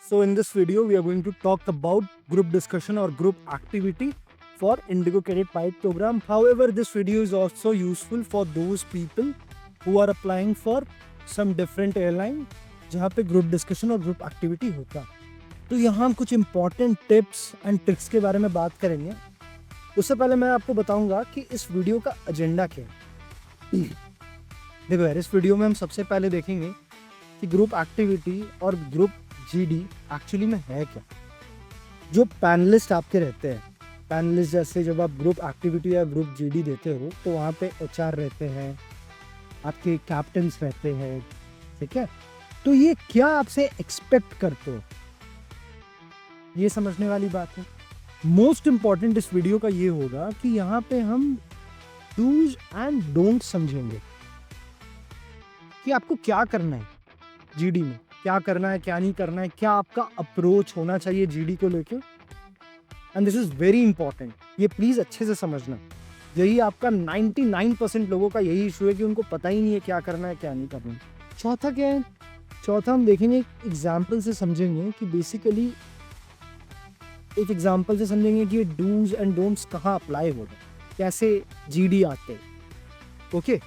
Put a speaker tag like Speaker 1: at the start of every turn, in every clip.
Speaker 1: So in this video, we are going to talk about group discussion or group activity for Indigo Cadet Pilot Program. However, this video is also useful for those people who are applying for some different airline जहाँ पे group discussion और group activity होता है. तो यहाँ हम कुछ important tips and tricks के बारे में बात करेंगे. उससे पहले मैं आपको बताऊंगा कि इस वीडियो का एजेंडा क्या है. देखो यार, इस वीडियो में हम सबसे पहले देखेंगे कि ग्रुप एक्टिविटी और ग्रुप जीडी एक्चुअली में है क्या. जो पैनलिस्ट आपके रहते हैं, पैनलिस्ट जैसे जब आप ग्रुप एक्टिविटी या ग्रुप जीडी देते हो तो वहाँ पे एचआर रहते हैं, आपके कैप्टन्स रहते हैं, ठीक है. तो ये क्या आपसे एक्सपेक्ट करते हो, ये समझने वाली बात है. मोस्ट इम्पॉर्टेंट इस वीडियो का ये होगा कि यहाँ पे हम डूज एंड डोंट समझेंगे कि आपको क्या करना है जीडी में, क्या करना है क्या नहीं करना है, क्या आपका अप्रोच होना चाहिए जीडी को लेके. And this is very important, ये प्लीज अच्छे से समझना. यही आपका 99% लोगों का यही इशू है कि उनको पता ही नहीं है क्या करना है क्या नहीं करना है. चौथा क्या है, चौथा हम देखेंगे एग्जाम्पल से समझेंगे कि बेसिकली एक एग्जाम्पल से समझेंगे कि डूज एंड डोंट्स कहाँ अप्लाई होगा, कैसे जीडी आते हैं. ओके.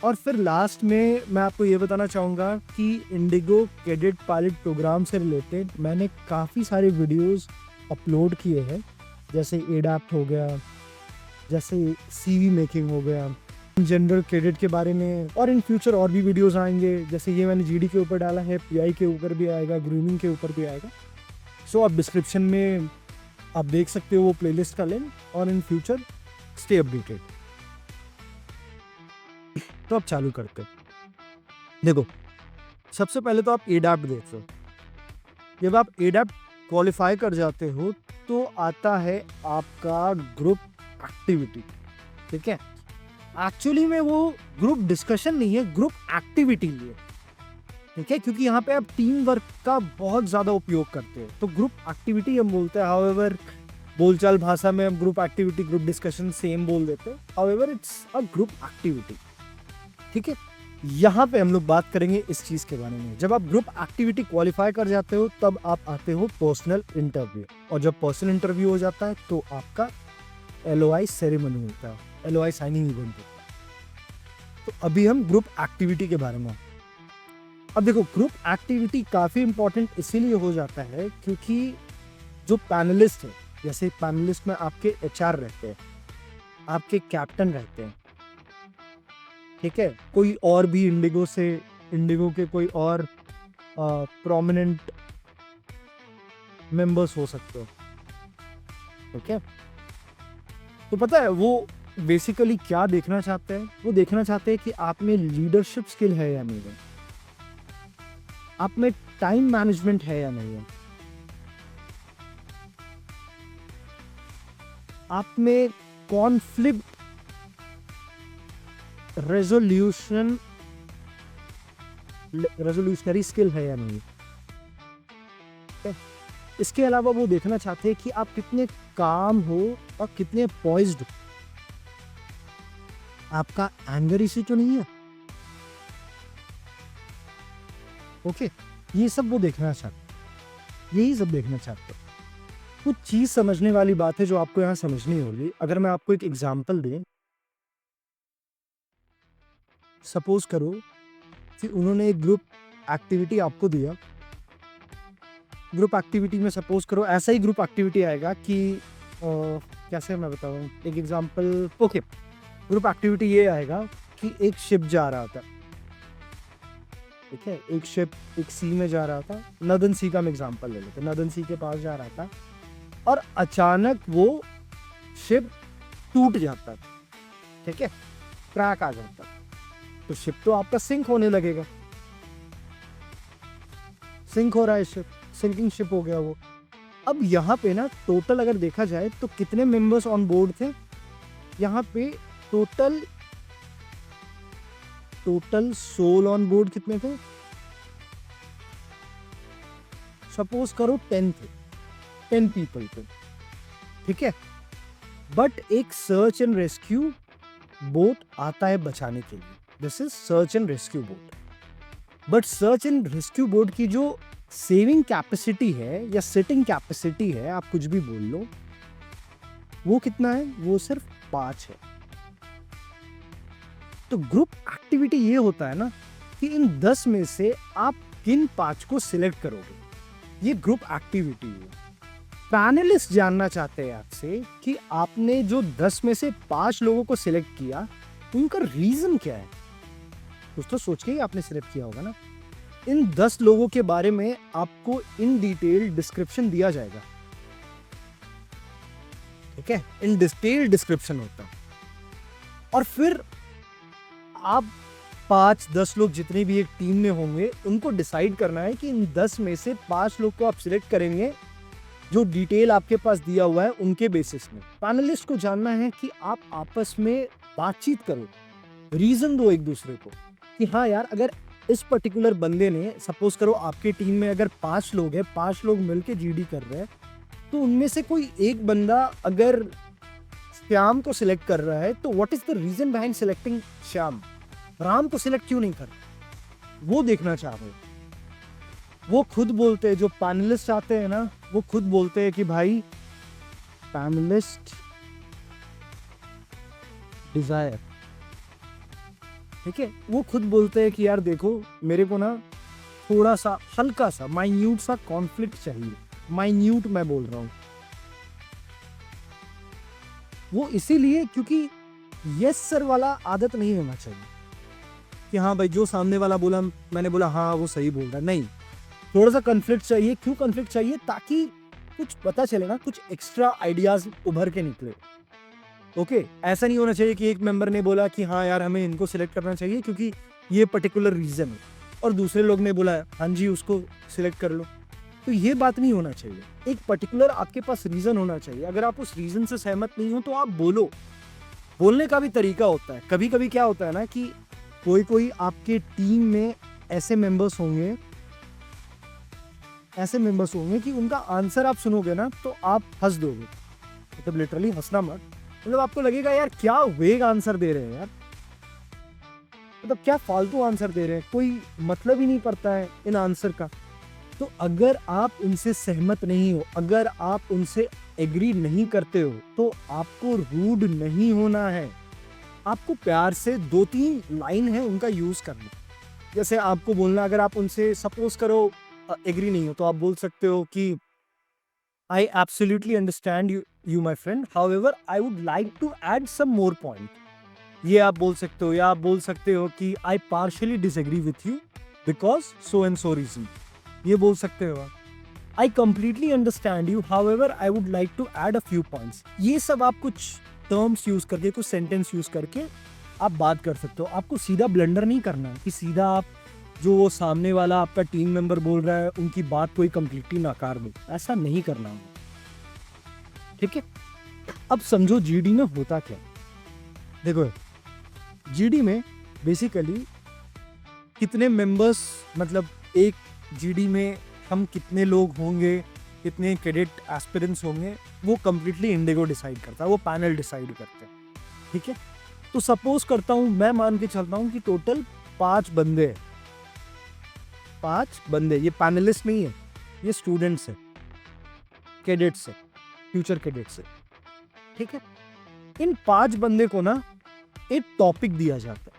Speaker 1: और फिर लास्ट में मैं आपको ये बताना चाहूँगा कि इंडिगो कैडेट पायलट प्रोग्राम से रिलेटेड मैंने काफ़ी सारे वीडियोस अपलोड किए हैं, जैसे एडाप्ट हो गया, जैसे सीवी मेकिंग हो गया, जनरल क्रेडिट के बारे में, और इन फ्यूचर और भी वीडियोस आएंगे. जैसे ये मैंने जीडी के ऊपर डाला है, पीआई के ऊपर भी आएगा, ग्रूमिंग के ऊपर भी आएगा. सो आप डिस्क्रिप्शन में आप देख सकते हो वो प्लेलिस्ट का लिंक, और इन फ्यूचर स्टे अपडेटेड. तो अब चालू करते हैं. देखो, सबसे पहले तो आप एडाप्ट देखो. जब आप एडाप्ट क्वालिफाई कर जाते हो तो आता है आपका ग्रुप एक्टिविटी. ठीक है. एक्चुअली में वो ग्रुप डिस्कशन नहीं है, ग्रुप एक्टिविटी है. ठीक है, क्योंकि यहाँ पे आप टीम वर्क का बहुत ज़्यादा उपयोग करते हैं, तो ग्रुप एक्टिविटी हम बोलते हैं. हाउएवर बोलचाल भाषा में हम group activity group discussion same बोल देते हैं. However it's a group activity. ठीक है. यहाँ पे हम लोग बात करेंगे इस चीज़ के बारे में. जब आप ग्रुप एक्टिविटी क्वालिफाई कर जाते हो तब आप आते हो पर्सनल इंटरव्यू, और जब पर्सनल इंटरव्यू हो जाता है तो आपका LOI सेरेमनी होता है, LOI साइनिंग इवेंट होता है. तो अभी हम ग्रुप एक्टिविटी के बारे में. अब देखो, ग्रुप एक्टिविटी काफ़ी इंपॉर्टेंट इसीलिए हो जाता है क्योंकि जो पैनलिस्ट है, जैसे पैनलिस्ट में आपके HR रहते हैं, आपके कैप्टन रहते हैं, ठीक है, कोई और भी इंडिगो के कोई और प्रोमिनेंट मेंबर्स हो सकते हो. ठीक है. तो पता है वो बेसिकली क्या देखना चाहते हैं, वो देखना चाहते हैं कि आप में लीडरशिप स्किल है या नहीं है, आप में टाइम मैनेजमेंट है या नहीं है, आप में कॉन्फ्लिक्ट रेजोल्यूशनरी स्किल है या नहीं. इसके अलावा वो देखना चाहते हैं कि आप कितने काम हो और कितने पॉइज्ड हो, आपका एंगर इश्यू तो नहीं है. ओके. ये सब वो देखना चाहते, यही सब देखना चाहते. कुछ चीज समझने वाली बात है जो आपको यहाँ समझनी होगी. अगर मैं आपको एक एग्जांपल दें, सपोज करो कि उन्होंने एक ग्रुप एक्टिविटी आपको दिया. ग्रुप एक्टिविटी में सपोज करो ऐसा ही ग्रुप एक्टिविटी आएगा कि कैसे मैं बताऊँ एक एग्जांपल. ओके. ग्रुप एक्टिविटी ये आएगा कि एक शिप जा रहा था. ठीक है, एक शिप एक सी में जा रहा था. नदन सी का हम एग्जांपल ले लेते. नदन सी के पास जा रहा था और अचानक वो शिप टूट जाता है. ठीक है, क्रैक आ जाता है. तो शिप तो आपका सिंक होने लगेगा. सिंक हो रहा है शिप, सिंकिंग शिप हो गया वो. अब यहाँ पे ना टोटल अगर देखा जाए तो कितने मेंबर्स ऑन बोर्ड थे, यहाँ पे टोटल सोल ऑन बोर्ड कितने थे, सपोज करो 10 थे, 10 पीपल थे. ठीक है. बट एक सर्च एंड रेस्क्यू बोट आता है बचाने के लिए. This is search and rescue boat. But search and rescue boat की जो सेविंग कैपेसिटी है या सिटिंग कैपेसिटी है, आप कुछ भी बोल लो, वो कितना है? वो सिर्फ 5 है। तो ग्रुप एक्टिविटी ये होता है ना कि इन 10 में से आप किन 5 को सिलेक्ट करोगे, ये ग्रुप एक्टिविटी है। पैनलिस्ट जानना चाहते हैं आपसे कि आपने जो 10 में से 5 लोगों को सिलेक्ट किया, उनका रीजन क्या है। कुछ तो सोच के ही आपने सिलेक्ट किया होगा ना। इन 10 लोगों के बारे में आपको इन डिटेल डिस्क्रिप्शन दिया जाएगा, ठीक है, इन डिटेल डिस्क्रिप्शन होता है। और फिर आप 5-10 लोग जितने भी एक टीम में होंगे, उनको डिसाइड करना है कि इन 10 में से 5 लोग को आप सिलेक्ट करेंगे जो डिटेल आपके पास दिया हुआ है उनके बेसिस में। पैनलिस्ट को जानना है कि आप आपस में बातचीत करो, रीजन दो एक दूसरे को कि हाँ यार, अगर इस पर्टिकुलर बंदे ने, सपोज करो आपके टीम में अगर 5 लोग हैं, 5 लोग मिलके जीडी कर रहे हैं, तो उनमें से कोई एक बंदा अगर श्याम को सिलेक्ट कर रहा है, तो what is the reason behind selecting Shyam? Ram को सिलेक्ट क्यों नहीं कर, वो देखना चाह रहे। वो खुद बोलते हैं, जो पैनलिस्ट आते हैं ना, वो खुद बोलते हैं कि भाई पैनलिस्ट डिजायर, ठीक है, वो खुद बोलते हैं कि यार देखो, मेरे को ना थोड़ा सा हल्का सा माइन्यूट सा कॉन्फ्लिक्ट चाहिए। माइन्यूट मैं बोल रहा हूं वो इसीलिए क्योंकि यस सर वाला आदत नहीं होना चाहिए कि हाँ भाई जो सामने वाला बोला मैंने बोला हाँ वो सही बोल रहा है। नहीं, थोड़ा सा कॉन्फ्लिक्ट चाहिए। क्यों कॉन्फ्लिक्ट चाहिए? ताकि कुछ पता चले ना, कुछ एक्स्ट्रा आइडियाज उभर के निकले। ओके, ऐसा नहीं होना चाहिए कि एक मेंबर ने बोला कि हाँ यार हमें इनको सिलेक्ट करना चाहिए क्योंकि ये पर्टिकुलर रीजन है, और दूसरे लोग ने बोला हाँ जी उसको सिलेक्ट कर लो। तो ये बात नहीं होना चाहिए। एक पर्टिकुलर आपके पास रीजन होना चाहिए। अगर आप उस रीजन से सहमत नहीं हो तो आप बोलो। बोलने का भी तरीका होता है। कभी कभी क्या होता है ना कि कोई आपके टीम में ऐसे मेंबर्स होंगे कि उनका आंसर आप सुनोगे ना तो आप हंस दोगे। मतलब लिटरली हंसना मत, मतलब आपको लगेगा यार क्या वेग आंसर दे रहे हैं यार, मतलब क्या फालतू आंसर दे रहे हैं, कोई मतलब ही नहीं पड़ता है इन आंसर का। तो अगर आप उनसे सहमत नहीं हो, अगर आप उनसे एग्री नहीं करते हो, तो आपको रूड नहीं होना है। आपको प्यार से 2-3 लाइन है उनका यूज करना। जैसे आपको बोलना, अगर आप उनसे सपोज करो एग्री नहीं हो, तो आप बोल सकते हो कि I absolutely understand you my friend. However, I would like to add some more point. ये आप बोल सकते हो। या आप बोल सकते हो कि I partially disagree with you because so and so reason. ये बोल सकते हो आप। I completely understand you. However, I would like to add a few points. ये सब आप कुछ टर्म्स यूज करके, कुछ सेंटेंस यूज करके आप बात कर सकते हो। आपको सीधा ब्लंडर नहीं करना है कि सीधा आप जो वो सामने वाला आपका टीम मेंबर बोल रहा है उनकी बात कोई कंप्लीटली नकार दो। ऐसा नहीं करना है, ठीक है। अब समझो जीडी में होता क्या। देखो जीडी में बेसिकली कितने मेंबर्स, मतलब एक जीडी में हम कितने लोग होंगे, कितने कैडेट एस्पिरेंट्स होंगे, वो कंप्लीटली इंडिगो डिसाइड करता है, वो पैनल डिसाइड करते हैं, ठीक है। तो सपोज करता हूं, मैं मान के चलता हूं कि टोटल 5 बंदे हैं। 5 बंदे, ये पैनलिस्ट नहीं है, ये स्टूडेंट्स है, कैडेट्स है, फ्यूचर कैडेट्स है, ठीक है। इन 5 बंदे को ना एक टॉपिक दिया जाता है,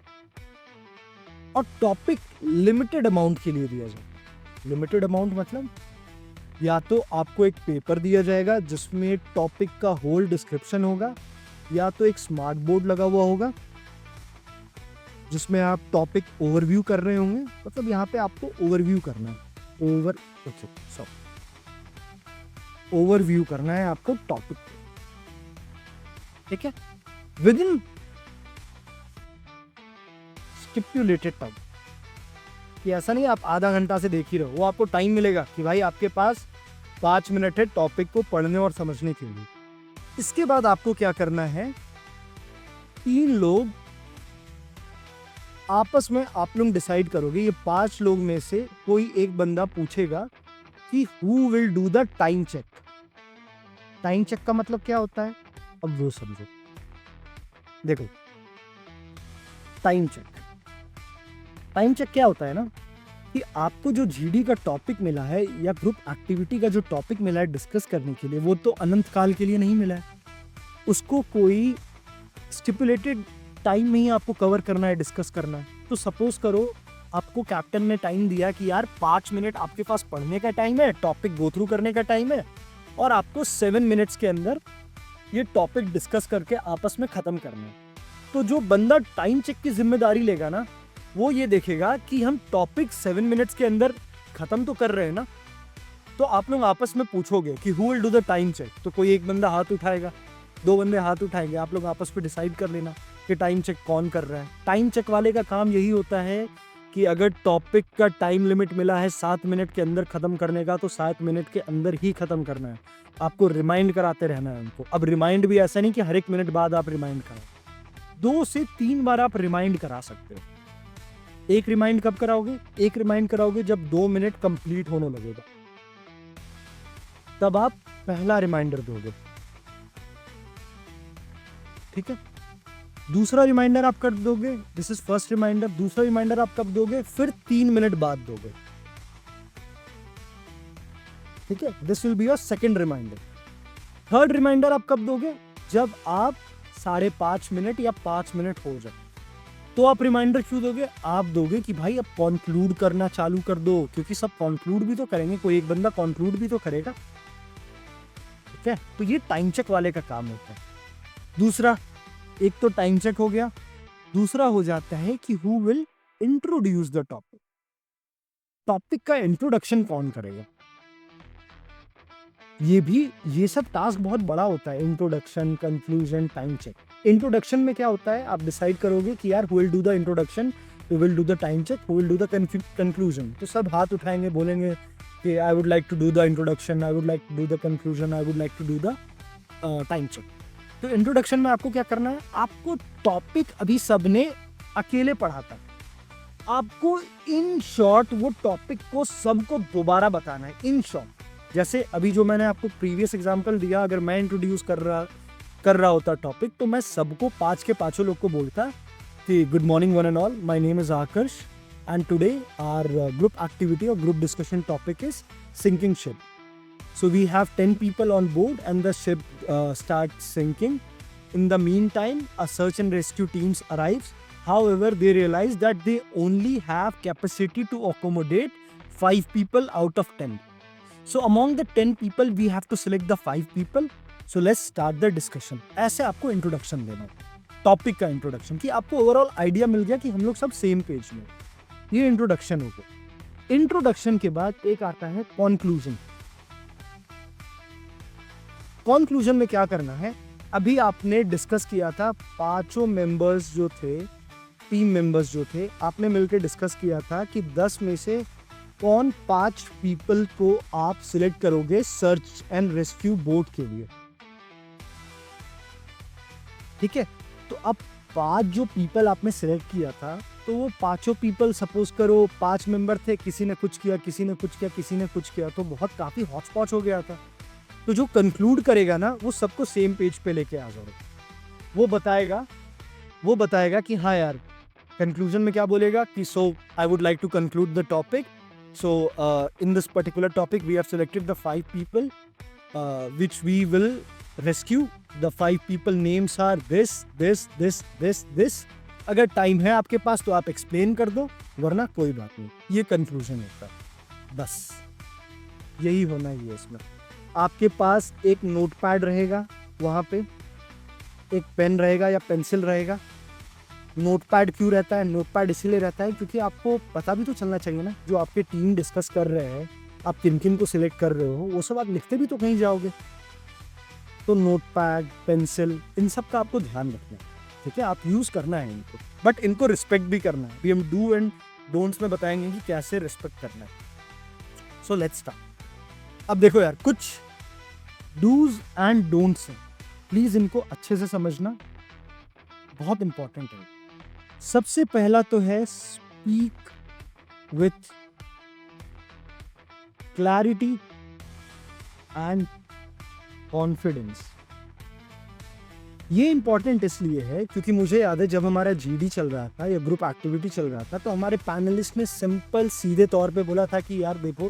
Speaker 1: और टॉपिक लिमिटेड अमाउंट के लिए दिया जाता है। लिमिटेड अमाउंट मतलब या तो आपको एक पेपर दिया जाएगा जिसमें टॉपिक का होल डिस्क्रिप्शन होगा, या तो एक स्मार्ट बोर्ड लगा हुआ होगा जिसमें आप टॉपिक ओवरव्यू कर रहे होंगे। मतलब यहाँ पे आपको ओवरव्यू करना है, ओवरव्यू करना है आपको टॉपिक, ठीक है, विद इन स्टिपुलेटेड टाइम। कि ऐसा नहीं आप आधा घंटा से देख ही रहो, वो आपको टाइम मिलेगा कि भाई आपके पास 5 मिनट है टॉपिक को पढ़ने और समझने के लिए। इसके बाद आपको क्या करना है, 3 लोग आपस में आप लोग डिसाइड करोगे। ये 5 लोग में से कोई एक बंदा पूछेगा कि who will do the time check. Time check का मतलब क्या होता है, अब वो समझो। देखो टाइम चेक क्या होता है ना, कि आपको जो जीडी का टॉपिक मिला है या ग्रुप एक्टिविटी का जो टॉपिक मिला है डिस्कस करने के लिए, वो तो अनंत काल के लिए नहीं मिला है। उसको कोई स्टिपुलेटेड टाइम में ही आपको कवर करना है, डिस्कस करना है। तो सपोज करो आपको कैप्टन ने टाइम दिया कि यार 5 मिनट आपके पास पढ़ने का टाइम है, टॉपिक गो थ्रू करने का टाइम है, और आपको 7 मिनट्स के अंदर ये टॉपिक डिस्कस करके आपस में खत्म करना है। तो जो बंदा टाइम चेक की जिम्मेदारी लेगा ना, वो ये देखेगा कि हम टॉपिक 7 मिनट्स के अंदर खत्म तो कर रहे हैं ना। तो आप लोग आपस में पूछोगे कि who will do the time check, तो कोई एक बंदा हाथ उठाएगा, 2 बंदे हाथ उठाएंगे, आप लोग आपस में डिसाइड कर लेना कि टाइम चेक कौन कर रहा है। टाइम चेक वाले का काम यही होता है कि अगर टॉपिक का टाइम लिमिट मिला है 7 मिनट के अंदर खत्म करने का, तो 7 मिनट के अंदर ही खत्म करना है। आपको रिमाइंड कराते रहना है उनको। अब रिमाइंड भी ऐसा नहीं कि हर 1 मिनट बाद आप रिमाइंड कराओ, 2 से 3 बार आप रिमाइंड करा सकते हो। एक रिमाइंड कब कराओगे? एक रिमाइंड कराओगे जब 2 मिनट कंप्लीट होने लगेगा, तब आप पहला रिमाइंडर दोगे, ठीक है। दूसरा रिमाइंडर आप कर दोगे, दिस इज फर्स्ट रिमाइंडर। दूसरा रिमाइंडर आप कब दोगे? फिर 3 मिनट बाद दोगे, ठीक है। This will be your second reminder. Third reminder आप कब दोगे? जब आप 5.5 मिनट या 5 मिनट हो जाए। तो आप रिमाइंडर क्यों दोगे? आप दोगे कि भाई अब कंक्लूड करना चालू कर दो, क्योंकि सब कंक्लूड भी तो करेंगे, कोई एक बंदा कंक्लूड भी तो करेगा, ठीक है। तो ये टाइम चेक वाले का काम होता है। दूसरा, एक तो टाइम चेक हो गया, दूसरा हो जाता है कि who will introduce the topic. Topic का इंट्रोडक्शन कौन करेगा? ये सब टास्क बहुत बड़ा होता है। Introduction, conclusion, time check. Introduction में क्या होता है, आप डिसाइड करोगे कि यार who will do the introduction, who will do the time check, who will do the conclusion. तो सब हाथ उठाएंगे, बोलेंगे कि I would like to do the introduction, I would like to do the conclusion, I would like to do the time check. तो introduction में आपको क्या करना है? आपको टॉपिक अभी सबने अकेले पढ़ा था, आपको इन शॉर्ट वो टॉपिक को सबको दोबारा बताना है, इन शॉर्ट। जैसे अभी जो मैंने आपको प्रीवियस एग्जांपल दिया, अगर मैं इंट्रोड्यूस कर रहा होता टॉपिक, तो मैं सबको 5 के 5 लोग को बोलता कि good morning one and all, my name is Aakarsh and today our group activity और group discussion topic is sinking ship. So we have 10 people on board and the ship starts sinking. In the meantime, a search and rescue teams arrives. However, they realize that they only have capacity to accommodate 5 people out of 10. So among the 10 people, we have to select the 5 people. So let's start the discussion. ऐसे आपको introduction देना है, topic का introduction, कि आपको overall idea मिल गया कि हम लोग सब सेम पेज में। ये इंट्रोडक्शन हो गया। इंट्रोडक्शन के बाद एक आता है कॉन्क्लूजन। कॉन्क्लूजन में क्या करना है? अभी आपने डिस्कस किया था, 5 मेंबर्स जो थे, टीम मेंबर्स जो थे, आपने मिलकर डिस्कस किया था कि 10 में से कौन 5 पीपल को आप सिलेक्ट करोगे सर्च एंड रेस्क्यू बोट के लिए, ठीक है। तो अब 5 जो पीपल आपने सिलेक्ट किया था, तो वो 5 पीपल, सपोज करो 5 मेंबर थे, किसी ने कुछ किया, किसी ने कुछ किया, किसी ने कुछ किया, तो बहुत काफी हॉच पॉच हो गया था। तो जो कंक्लूड करेगा ना, वो सबको सेम पेज पे लेके आ जाओगे। वो बताएगा कि हाँ यार, कंक्लूजन में क्या बोलेगा कि so I would like to conclude the topic. So in this particular topic we have selected the 5 people which we will rescue. The 5 people names are this this this this this. अगर time है आपके पास तो आप explain कर दो, वरना कोई बात नहीं। ये कंक्लूजन होता है, बस यही होना ही है इसमें। आपके पास एक नोटपैड रहेगा, वहाँ पे एक पेन रहेगा या पेंसिल रहेगा। नोटपैड क्यों रहता है? नोटपैड इसीलिए रहता है क्योंकि आपको पता भी तो चलना चाहिए ना, जो आपके टीम डिस्कस कर रहे हैं, आप किन किन को सिलेक्ट कर रहे हो, वो सब आप लिखते भी तो कहीं जाओगे। तो नोटपैड, पेंसिल, इन सब का आपको ध्यान रखना है, ठीक है। आप यूज़ करना है इनको, बट इनको रिस्पेक्ट भी करना है। अभी हम डू एंड डोंट्स में बताएंगे कि कैसे रिस्पेक्ट करना है। So let's start. अब देखो यार, कुछ डूज एंड डोंट्स हैं, प्लीज इनको अच्छे से समझना, बहुत इंपॉर्टेंट है। सबसे पहला तो है speak with clarity and confidence. ये इंपॉर्टेंट इसलिए है क्योंकि मुझे याद है जब हमारा जीडी चल रहा था या ग्रुप एक्टिविटी चल रहा था तो हमारे पैनलिस्ट ने सिंपल सीधे तौर पे बोला था कि यार देखो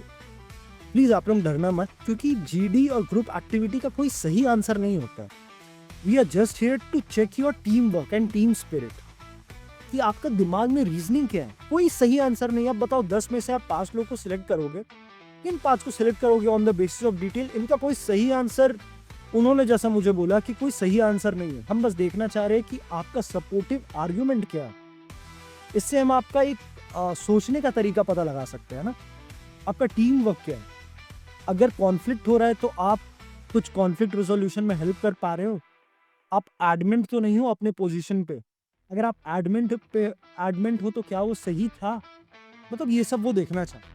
Speaker 1: प्लीज आप लोग डरना मत, क्योंकि जीडी और ग्रुप एक्टिविटी का कोई सही आंसर नहीं होता। We are just here to check your team work and team spirit, कि आपका दिमाग में रीजनिंग क्या है। कोई सही आंसर नहीं। आप बताओ 10 में से आप 5 लोग को सिलेक्ट करोगे, इन 5 को सिलेक्ट करोगे on the basis of detail. इनका कोई सही आंसर, उन्होंने जैसा मुझे बोला कि कोई सही आंसर नहीं है। हम बस देखना चाह रहे हैं कि आपका सपोर्टिव आर्ग्यूमेंट क्या है। इससे हम आपका एक सोचने का तरीका पता लगा सकते हैं ना, आपका टीम वर्क क्या है। अगर कॉन्फ्लिक्ट हो रहा है तो आप कुछ कॉन्फ्लिक्ट रिजोल्यूशन में हेल्प कर पा रहे हो, आप एडमेंट तो नहीं हो अपने पोजीशन पे। अगर आप एडमेंट हो तो क्या वो सही था, मतलब ये सब वो देखना चाहे।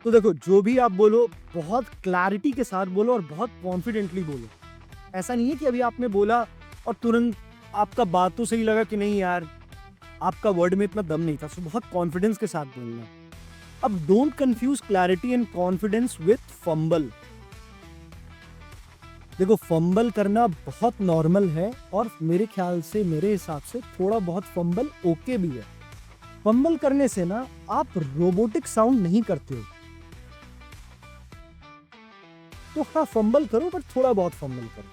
Speaker 1: तो देखो जो भी आप बोलो बहुत क्लैरिटी के साथ बोलो और बहुत कॉन्फिडेंटली बोलो। ऐसा नहीं है कि अभी आपने बोला और तुरंत आपका बात तो सही लगा कि नहीं यार आपका वर्ड में इतना दम नहीं था, सो बहुत कॉन्फिडेंस के साथ बोलना। अब don't confuse clarity and confidence with fumble. देखो फंबल करना बहुत नॉर्मल है और मेरे ख्याल से, मेरे हिसाब से थोड़ा बहुत फंबल ओके भी है। फंबल करने से ना आप रोबोटिक साउंड नहीं करते हो। तो हाँ फंबल करो, पर थोड़ा बहुत फंबल करो।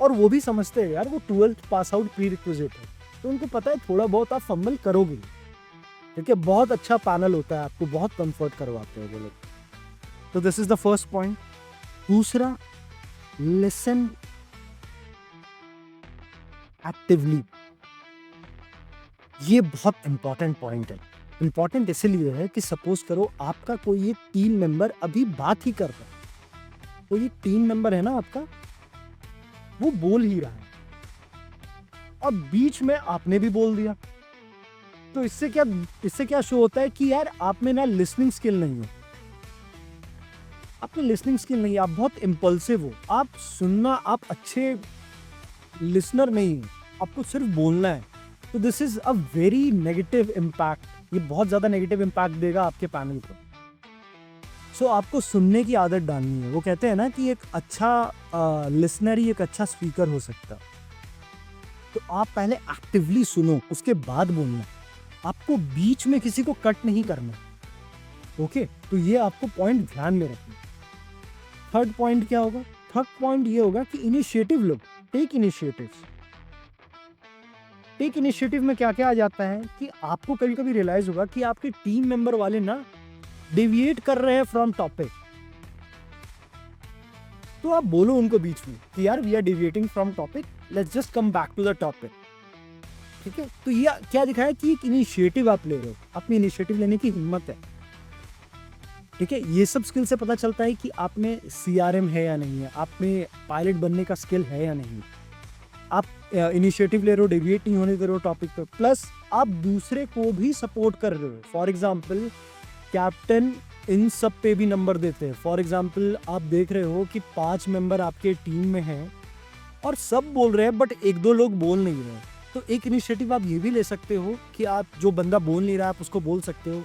Speaker 1: और वो भी समझते हैं यार वो 12th pass out pre requisite है, तो उनको पता है थोड़ा बहुत आप फंबल करोगे। ठीक है, बहुत अच्छा पैनल होता है, आपको बहुत कंफर्ट करवाते हैं वो लोग। तो this is the first point. दूसरा, लिसन एक्टिवली। ये बहुत इंपॉर्टेंट पॉइंट है। इंपॉर्टेंट इसलिए है कि सपोज करो आपका कोई एक टीम मेंबर अभी बात ही कर रहा है, तो ये टीम मेंबर है ना आपका, वो बोल ही रहा है और बीच में आपने भी बोल दिया। तो इससे क्या शो होता है कि यार आप में ना लिसनिंग स्किल नहीं है। आपकी लिसनिंग स्किल नहीं है, आप बहुत इम्पल्सिव हो, आप सुनना, आप अच्छे लिसनर नहीं है, आपको सिर्फ बोलना है। तो this is a very negative impact. ये बहुत ज्यादा नेगेटिव इम्पैक्ट देगा आपके पैनल को। सो आपको सुनने की आदत डालनी है। वो कहते हैं ना कि एक अच्छा लिसनर ही एक अच्छा स्पीकर हो सकता है। तो आप पहले एक्टिवली सुनो, उसके बाद बोलना। आपको बीच में किसी को कट नहीं करना। ओके, तो ये आपको पॉइंट ध्यान में रखना। थर्ड पॉइंट क्या होगा? थर्ड पॉइंट ये होगा कि इनिशिएटिव लो, टेक इनिशिएटिव। टेक इनिशिएटिव में क्या क्या आ जाता है कि आपको कभी कभी रियलाइज होगा कि आपके टीम मेंबर वाले ना डेविएट कर रहे हैं फ्रॉम टॉपिक। तो आप बोलो उनको बीच में कि यार we are deviating from topic, let's just come back to the topic. ठीक है, तो ये क्या दिखाया कि एक इनिशिएटिव आप ले रहे हो, अपनी इनिशिएटिव लेने की हिम्मत है। ठीक है, ये सब स्किल से पता चलता है कि आप में CRM है या नहीं है, आप में पायलट बनने का स्किल है या नहीं। आप इनिशिएटिव ले रहे हो, डेविएट नहीं होने दे रहे हो टॉपिक पे, प्लस आप दूसरे को भी सपोर्ट कर रहे हो। फॉर एग्जाम्पल कैप्टन इन सब पे भी नंबर देते हैं। फॉर एग्जाम्पल आप देख रहे हो कि 5 मेंबर आपके टीम में हैं और सब बोल रहे हैं बट 1-2 लोग बोल नहीं रहे, तो एक इनिशिएटिव आप ये भी ले सकते हो कि आप जो बंदा बोल नहीं रहा है आप उसको बोल सकते हो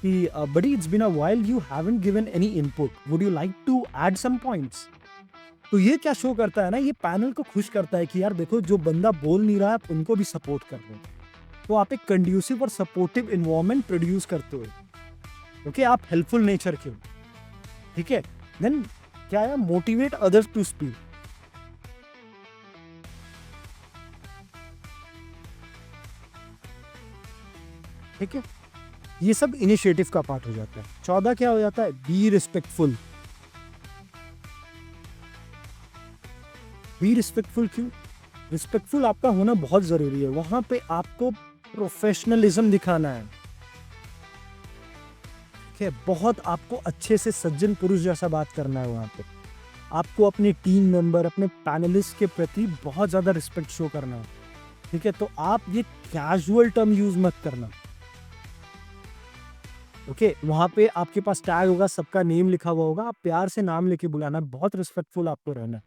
Speaker 1: कि buddy it's been a while you haven't given any input, would you like to add some points. तो ये क्या शो करता है ना, ये पैनल को खुश करता है कि यार देखो जो बंदा बोल नहीं रहा है आप उनको भी सपोर्ट कर रहे हो। तो आप एक कंड्यूसिव और सपोर्टिव एनवायरनमेंट प्रोड्यूस करते हो। ओके, आप हेल्पफुल नेचर के हो। ठीक है, देन क्या है, मोटिवेट अदर्स टू स्पीक। ठीक है, ये सब इनिशिएटिव का पार्ट हो जाता है। 14 क्या हो जाता है, बी रिस्पेक्टफुल। बी रिस्पेक्टफुल क्यों? रिस्पेक्टफुल आपका होना बहुत जरूरी है। वहां पे आपको प्रोफेशनलिज्म दिखाना है। ठीक है, बहुत आपको अच्छे से सज्जन पुरुष जैसा बात करना है। वहां पे आपको अपने टीम मेंबर, अपने पैनलिस्ट के प्रति बहुत ज्यादा रिस्पेक्ट शो करना है। ठीक है, तो आप ये कैजुअल टर्म यूज मत करना। ओके, वहां पे आपके पास टैग होगा, सबका नेम लिखा हुआ होगा, आप प्यार से नाम लेके बुलाना, बहुत रिस्पेक्टफुल आपको रहना।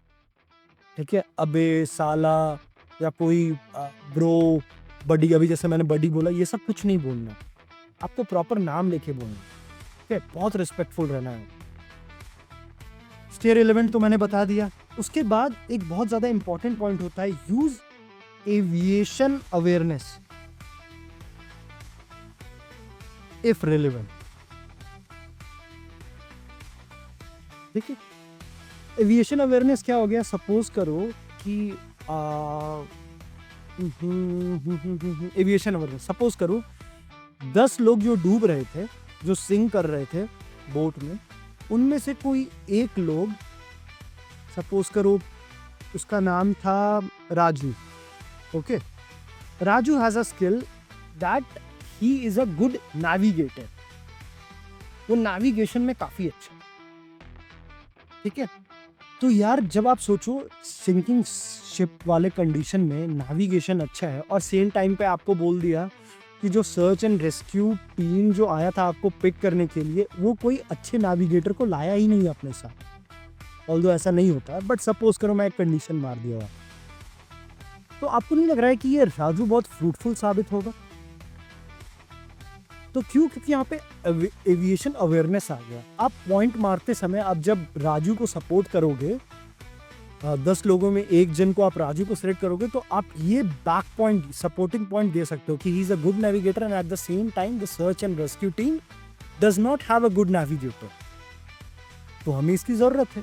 Speaker 1: ठीक है, अबे, साला या कोई ब्रो, बडी, अभी जैसे मैंने बडी बोला, ये सब कुछ नहीं बोलना, आपको प्रॉपर नाम लेके बोलना। ठीक है, बहुत रिस्पेक्टफुल रहना है। स्टे रिलेवेंट तो मैंने बता दिया। उसके बाद एक बहुत ज्यादा इंपॉर्टेंट पॉइंट होता है, use aviation awareness if relevant. देखिए एविएशन अवेयरनेस क्या हो गया, सपोज करो कि एविएशन अवेयरनेस, सपोज करो 10 लोग जो डूब रहे थे, जो सिंक कर रहे थे बोट में, उनमें से कोई एक लोग, सपोज करो उसका नाम था Raju. Okay, Raju has a skill that he is a good navigator, वो नेविगेशन में काफी अच्छा, ठीक है। तो यार जब आप सोचो सिंकिंग शिप वाले कंडीशन में नेविगेशन अच्छा है और सेम टाइम पे आपको बोल दिया कि जो सर्च एंड रेस्क्यू टीम जो आया था आपको पिक करने के लिए, वो कोई अच्छे नेविगेटर को लाया ही नहीं अपने साथ। ऑल्दो ऐसा नहीं होता, बट सपोज करो मैं एक कंडीशन मार दिया, तो आपको नहीं लग रहा है कि ये राजू बहुत फ्रूटफुल साबित होगा? तो क्यों? क्योंकि यहाँ पे एविएशन अवेयरनेस आ गया। आप पॉइंट मारते समय, आप जब राजू को सपोर्ट करोगे, 10 लोगों में एक जन को आप राजू को सिलेक्ट करोगे, तो आप ये बैक पॉइंट, सपोर्टिंग पॉइंट दे सकते हो कि he is a good navigator and at the same time the search and rescue team does not have a good navigator. तो हमें इसकी जरूरत है।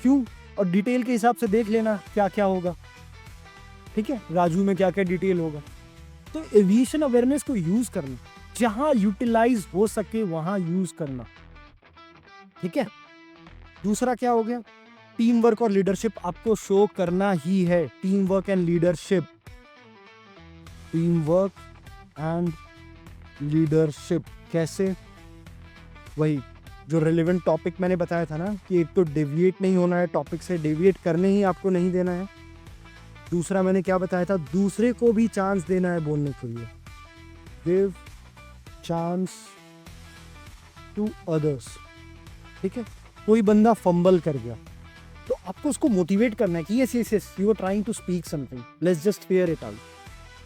Speaker 1: क्यों? और डिटेल के हिसाब से देख लेना क्या क्या होगा, ठीक है, राजू में क्या क्या डिटेल होगा। तो एविएशन अवेयरनेस को यूज करना, जहां यूटिलाइज हो सके वहां यूज करना, ठीक है। दूसरा क्या हो गया? टीम वर्क और लीडरशिप आपको शो करना ही है। Team work and leadership, team work and leadership कैसे? वही जो रिलेवेंट टॉपिक मैंने बताया था ना, कि एक तो डेविएट नहीं होना है टॉपिक से, डेविएट करने ही आपको नहीं देना है। दूसरा मैंने क्या बताया था, दूसरे को भी चांस देना है बोलने के लिए, गिव चांस टू अदर्स, ठीक है। कोई बंदा फंबल कर गया तो आपको उसको मोटिवेट करना है कि yes yes yes you are trying to speak something, let's just fair it out,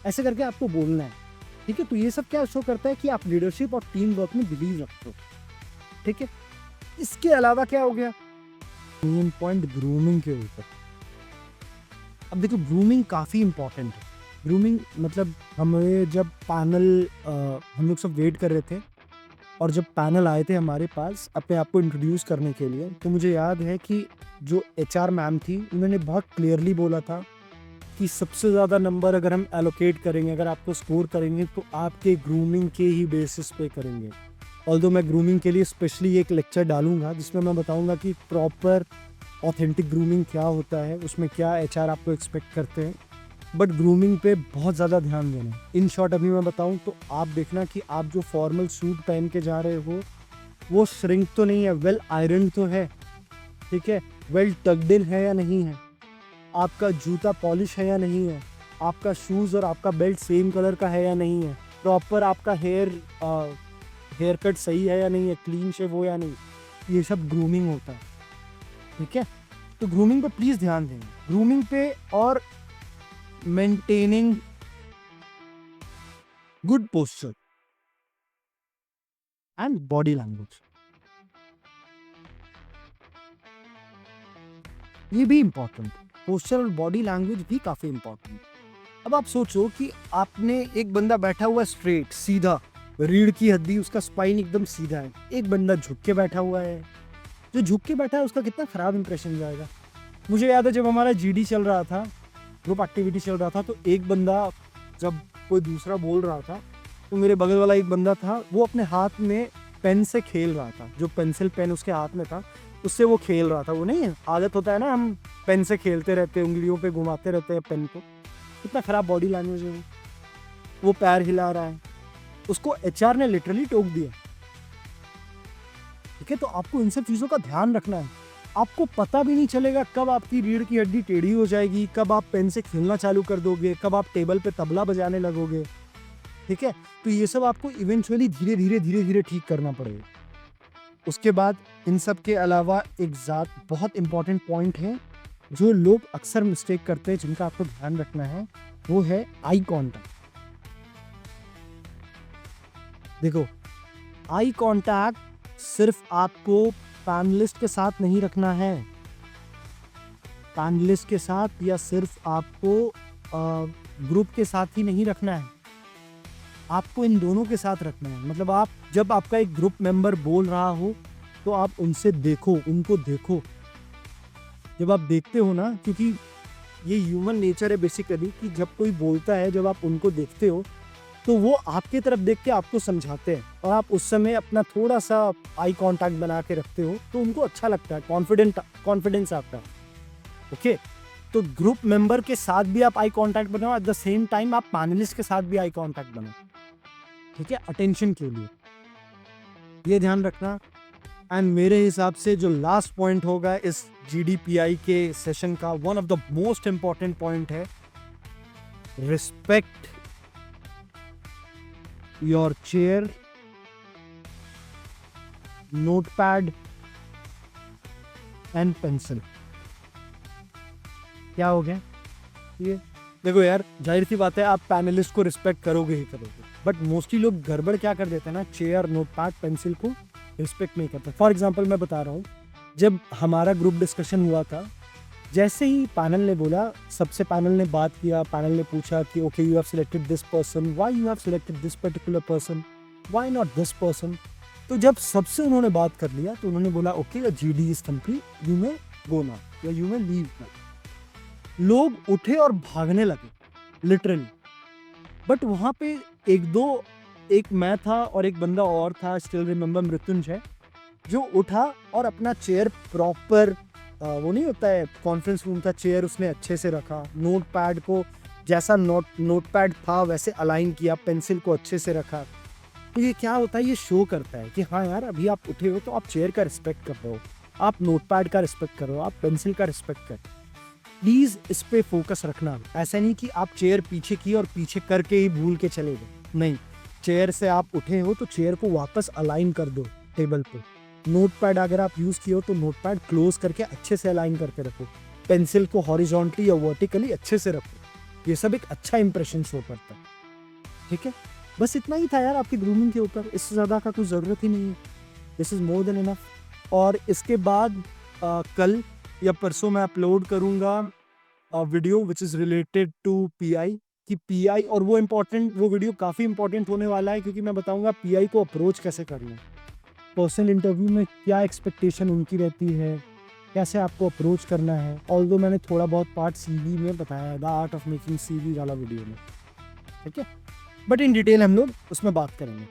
Speaker 1: ऐसे करके आपको बोलना है, ठीक है। तो ये सब क्या शो करता है कि आप लीडरशिप और टीम वर्क में बिलीव रखते हो, ठीक है। इसके अलावा क्या हो गया? मेन पॉइंट ग्रूमिंग के ऊपर। अब देखो ग्रूमिंग काफ़ी इंपॉर्टेंट है। ग्रूमिंग मतलब हमें जब पैनल, हम लोग सब वेट कर रहे थे और जब पैनल आए थे हमारे पास अपने आप को इंट्रोड्यूस करने के लिए, तो मुझे याद है कि जो HR मैम थी, उन्होंने बहुत क्लियरली बोला था कि सबसे ज़्यादा नंबर अगर हम एलोकेट करेंगे, अगर आपको स्कोर करेंगे, तो आपके ग्रूमिंग के ही बेसिस पे करेंगे। ऑल्दो मैं ग्रूमिंग के लिए स्पेशली एक लेक्चर डालूंगा जिसमें मैं बताऊंगा कि प्रॉपर ऑथेंटिक ग्रूमिंग क्या होता है, उसमें क्या HR आपको एक्सपेक्ट करते हैं, बट ग्रूमिंग पे बहुत ज़्यादा ध्यान देना। इन शॉर्ट अभी मैं बताऊं तो आप देखना कि आप जो फॉर्मल सूट पहन के जा रहे हो वो श्रिंक तो नहीं है, वेल आयरन तो है, ठीक है, वेल टक्ड इन है या नहीं है, आपका जूता पॉलिश है या नहीं है, आपका शूज़ और आपका बेल्ट सेम कलर का है या नहीं है, प्रॉपर आपका हेयर कट सही है या नहीं है, क्लीन शेव हो या नहीं, ये सब ग्रूमिंग होता है, ठीक है। तो ग्रूमिंग पे प्लीज़ ध्यान देंगे, ग्रूमिंग पे, और maintaining good posture and body language, ये भी इंपॉर्टेंट। पोस्चर और बॉडी लैंग्वेज भी काफी इंपॉर्टेंट। अब आप सोचो कि आपने एक बंदा बैठा हुआ स्ट्रेट सीधा, रीढ़ की हड्डी उसका स्पाइन एकदम सीधा है, एक बंदा झुक के बैठा हुआ है, जो झुक के बैठा है उसका कितना खराब इंप्रेशन जाएगा। मुझे याद है जब हमारा GD चल रहा था, ग्रुप एक्टिविटी चल रहा था, तो एक बंदा, जब कोई दूसरा बोल रहा था, तो मेरे बगल वाला एक बंदा था, वो अपने हाथ में पेन से खेल रहा था, जो पेंसिल पेन उसके हाथ में था उससे वो खेल रहा था। वो नहीं है, आदत होता है ना, हम पेन से खेलते रहते हैं, उंगलियों पे घुमाते रहते हैं पेन को, कितना खराब बॉडी लैंग्वेज है वो पैर हिला रहा है, उसको HR ने लिटरली टोक दिया, ठीक है। तो आपको इन सब चीज़ों का ध्यान रखना है। आपको पता भी नहीं चलेगा कब आपकी रीढ़ की हड्डी टेढ़ी हो जाएगी, कब आप पेन से खेलना चालू कर दोगे, कब आप टेबल पे तबला बजाने लगोगे, ठीक है। तो ये सब आपको इवेंचुअली धीरे धीरे ठीक करना पड़ेगा। उसके बाद इन सब के अलावा एक बहुत इंपॉर्टेंट पॉइंट है जो लोग अक्सर मिस्टेक करते हैं, जिनका आपको ध्यान रखना है, वो है आई कांटेक्ट। देखो, आई कांटेक्ट सिर्फ आपको पैनलिस्ट के साथ नहीं रखना है, पैनलिस्ट के साथ या सिर्फ आपको ग्रुप के साथ ही नहीं रखना है, आपको इन दोनों के साथ रखना है। मतलब आप जब आपका एक ग्रुप मेंबर बोल रहा हो तो आप उनसे देखो, उनको देखो। जब आप देखते हो ना, क्योंकि ये ह्यूमन नेचर है बेसिकली कि जब कोई बोलता है, जब आप उनको देखते हो तो वो आपके तरफ देख के आपको समझाते हैं और आप उस समय अपना थोड़ा सा आई कांटेक्ट बना के रखते हो तो उनको अच्छा लगता है, कॉन्फिडेंस आता है। ओके, तो ग्रुप मेंबर के साथ भी आप आई कांटेक्ट बनाओ, एट द सेम टाइम आप पैनलिस्ट के साथ भी आई कांटेक्ट बनाओ, ठीक है, अटेंशन के लिए, ये ध्यान रखना। एंड मेरे हिसाब से जो लास्ट पॉइंट होगा इस GDPI के सेशन का, one of the most important point है, respect your chair, notepad and pencil. क्या हो गया ये? देखो यार, जाहिर सी बात है आप पैनलिस्ट को रिस्पेक्ट करोगे ही करोगे, बट मोस्टली लोग गड़बड़ क्या कर देते हैं ना, चेयर, नोटपैड, पेंसिल को रिस्पेक्ट नहीं करते। फॉर एग्जांपल मैं बता रहा हूँ, जब हमारा ग्रुप डिस्कशन हुआ था, जैसे ही पैनल ने बोला, सबसे पैनल ने बात किया, पैनल ने पूछा कि okay you have selected this person, why you have selected this particular person, why not this person. तो जब सबसे उन्होंने बात कर लिया तो उन्होंने बोला okay GD is complete, you may go now या यू मे लीव नाउ। लोग उठे और भागने लगे लिटरली, बट वहां पे एक मैं था और एक बंदा और था, स्टिल रिमेंबर, मृत्युंजय, जो उठा और अपना चेयर प्रॉपर, वो नहीं होता है कॉन्फ्रेंस रूम का चेयर, उसने अच्छे से रखा, नोटपैड को जैसा नोटपैड था वैसे अलाइन किया, पेंसिल को अच्छे से रखा। तो ये क्या होता है, ये शो करता है कि हाँ यार अभी आप उठे हो तो आप चेयर का रिस्पेक्ट कर रहे हो, आप नोटपैड का रिस्पेक्ट कर रहे हो, आप पेंसिल का रिस्पेक्ट कर। प्लीज इस पे फोकस रखना। ऐसा नहीं कि आप चेयर पीछे की और पीछे करके ही भूल के चले गए, नहीं, चेयर से आप उठे हो तो चेयर को वापस अलाइन कर दो टेबल पे। नोटपैड अगर आप यूज किए हो तो नोटपैड क्लोज करके अच्छे से अलाइन करके रखो, पेंसिल को हॉरिजॉन्टली या वर्टिकली अच्छे से रखो। ये सब एक अच्छा इंप्रेशन शो करता है, ठीक है। बस इतना ही था यार आपकी ग्रूमिंग के ऊपर, इससे ज़्यादा का कुछ ज़रूरत ही नहीं है। This is more than enough. और इसके बाद कल या परसों मैं अपलोड करूँगा video which is related to PI, कि PI, और वो वीडियो काफ़ी इंपॉर्टेंट होने वाला है, क्योंकि मैं बताऊँगा PI को अप्रोच कैसे करना है, पर्सनल इंटरव्यू में क्या एक्सपेक्टेशन उनकी रहती है, कैसे आपको अप्रोच करना है। ऑल्दो मैंने थोड़ा बहुत पार्ट CV में बताया है, the art of making CV वाला वीडियो में, ठीक है, बट इन डिटेल हम लोग उसमें बात करेंगे।